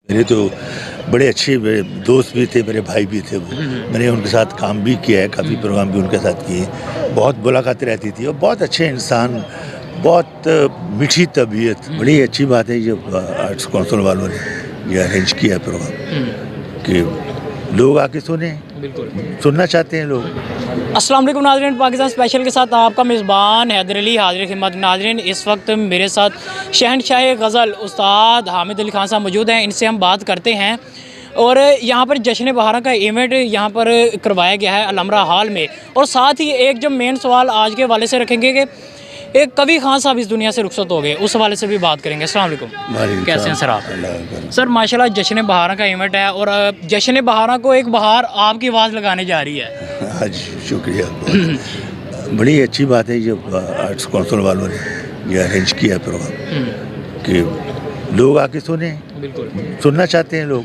میرے تو بڑے اچھے میرے دوست بھی تھے، میرے بھائی بھی تھے وہ، میں نے ان کے ساتھ کام بھی کیا ہے، کافی پروگرام بھی ان کے ساتھ کیے، بہت ملاقاتیں رہتی تھی اور بہت اچھے انسان، بہت میٹھی طبیعت. بڑی اچھی بات ہے یہ آرٹس کونسل والوں نے یہ ارینج کیا ہے پروگرام کہ لوگ آ کے سنیں، بالکل سننا چاہتے ہیں لوگ. السلام علیکم ناظرین، پاکستان اسپیشل کے ساتھ آپ کا میزبان حیدر علی حاضر خدمت. ناظرین، اس وقت میرے ساتھ شہنشاہ غزل استاد حامد علی خان صاحب موجود ہیں، ان سے ہم بات کرتے ہیں. اور یہاں پر جشن بہارا کا ایونٹ یہاں پر کروایا گیا ہے الامرا ہال میں، اور ساتھ ہی ایک جو مین سوال آج کے حوالے سے رکھیں گے کہ ایک کبھی خان صاحب اس دنیا سے رخصت ہو گئے، اس حوالے سے بھی بات کریں گے. السلام علیکم، کیسے ہیں سر آپ؟ سر ماشاءاللہ جشن بہارا کا ایونٹ ہے اور جشن بہارا کو ایک بہار آپ کی آواز لگانے جا رہی ہے. ہاں جی، شکریہ. بڑی اچھی بات ہے یہ آرٹس کونسل والوں نے یہ ارینج کیا ہے پروگرام کہ لوگ آ کے سنیں، بالکل سننا چاہتے ہیں لوگ،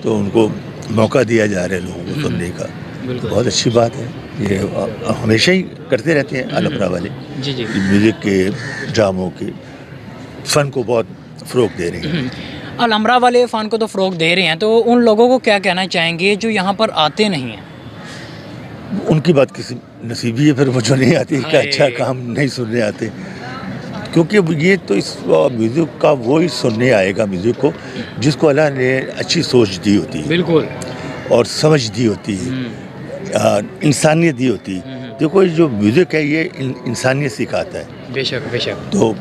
تو ان کو موقع دیا جا رہا ہے لوگوں کو سننے کا. بہت اچھی بات ہے. یہ ہمیشہ ہی کرتے رہتے ہیں الامرا والے، جی جی میوزک کے، ڈراموں کے فن کو بہت فروغ دے رہے ہیں. الامرا والے فن کو تو فروغ دے رہے ہیں، تو ان لوگوں کو کیا کہنا چاہیں گے جو یہاں پر آتے نہیں ہیں؟ ان کی بات کسی نصیبی ہے، پھر وہ جو نہیں آتی کہ اچھا کام نہیں سننے آتے، کیونکہ یہ تو اس میوزک کا وہی سننے آئے گا میوزک کو جس کو اللہ نے اچھی سوچ دی ہوتی ہے بالکل اور سمجھ دی ہوتی ہے، انسانیت دی ہوتی ہے. دیکھو جو میوزک ہے یہ انسانیت سکھاتا ہے. بے شک بے شک. تو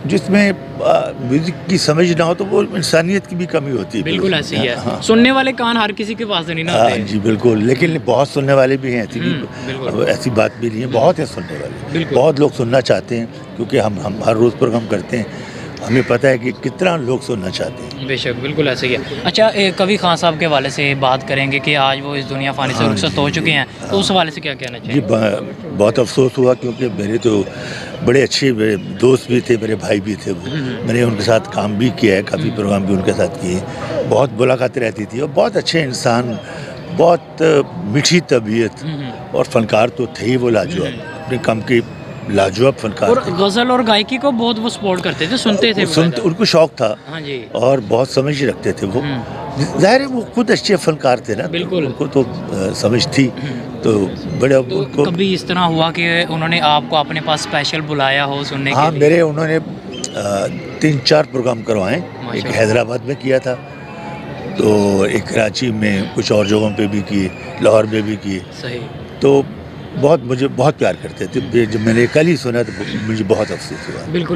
جس میں میوزک کی سمجھ نہ ہو تو وہ انسانیت کی بھی کمی ہوتی ہے. بالکل ایسے ہی ہے. سننے والے کان ہر کسی کے پاس نہیں ہوتے. ہاں جی بالکل، لیکن بہت سننے والے بھی ہیں، ایسی بھی ایسی بات بھی نہیں ہے، بہت ہیں سننے والے، بہت لوگ سننا چاہتے ہیں کیونکہ ہم ہر روز پروگرام کرتے ہیں، ہمیں پتہ ہے کہ کتنا لوگ سننا چاہتے ہیں. بے شک بالکل ایسے ہی ہے. اچھا، کبھی خان صاحب کے حوالے سے بات کریں گے کہ آج وہ اس دنیا فانی سے رخصت ہو چکے ہیں، تو اس حوالے سے کیا کہنا چاہیے؟ جی بہت افسوس ہوا کیونکہ میرے تو بڑے اچھے میرے دوست بھی تھے، میرے بھائی بھی تھے وہ، میں نے ان کے ساتھ کام بھی کیا ہے، کافی پروگرام بھی ان کے ساتھ کیے، بہت ملاقاتیں رہتی تھی اور بہت اچھے انسان، بہت میٹھی طبیعت اور فنکار تو تھے ہی وہ لاجواب، اپنے کام کے لاجواب فنکار اور تھے. غزل اور گائکی کو بہت وہ سپورٹ کرتے تھے، سنتے تھے، ان کو شوق تھا. ہاں جی. اور بہت سمجھ رکھتے تھے وہ. ظاہر ہے وہ خود اچھے فنکار تھے نا، بالکل ان کو تو سمجھ تھی. تو بڑے ان کو کبھی اس طرح ہوا کہ انہوں نے آپ کو اپنے پاس اسپیشل بلایا ہو سننے کے لیے؟ ہاں، میرے انہوں نے 3-4 پروگرام کروائے. ایک حیدرآباد میں کیا تھا، تو ایک کراچی میں، کچھ اور جگہوں پہ بھی کیے، لاہور میں بھی کیے. صحیح. تو مجھے بہت پیار کرتے تھے. جب میں نے کل ہی سنا تو مجھے بہت افسوس ہوا. بالکل.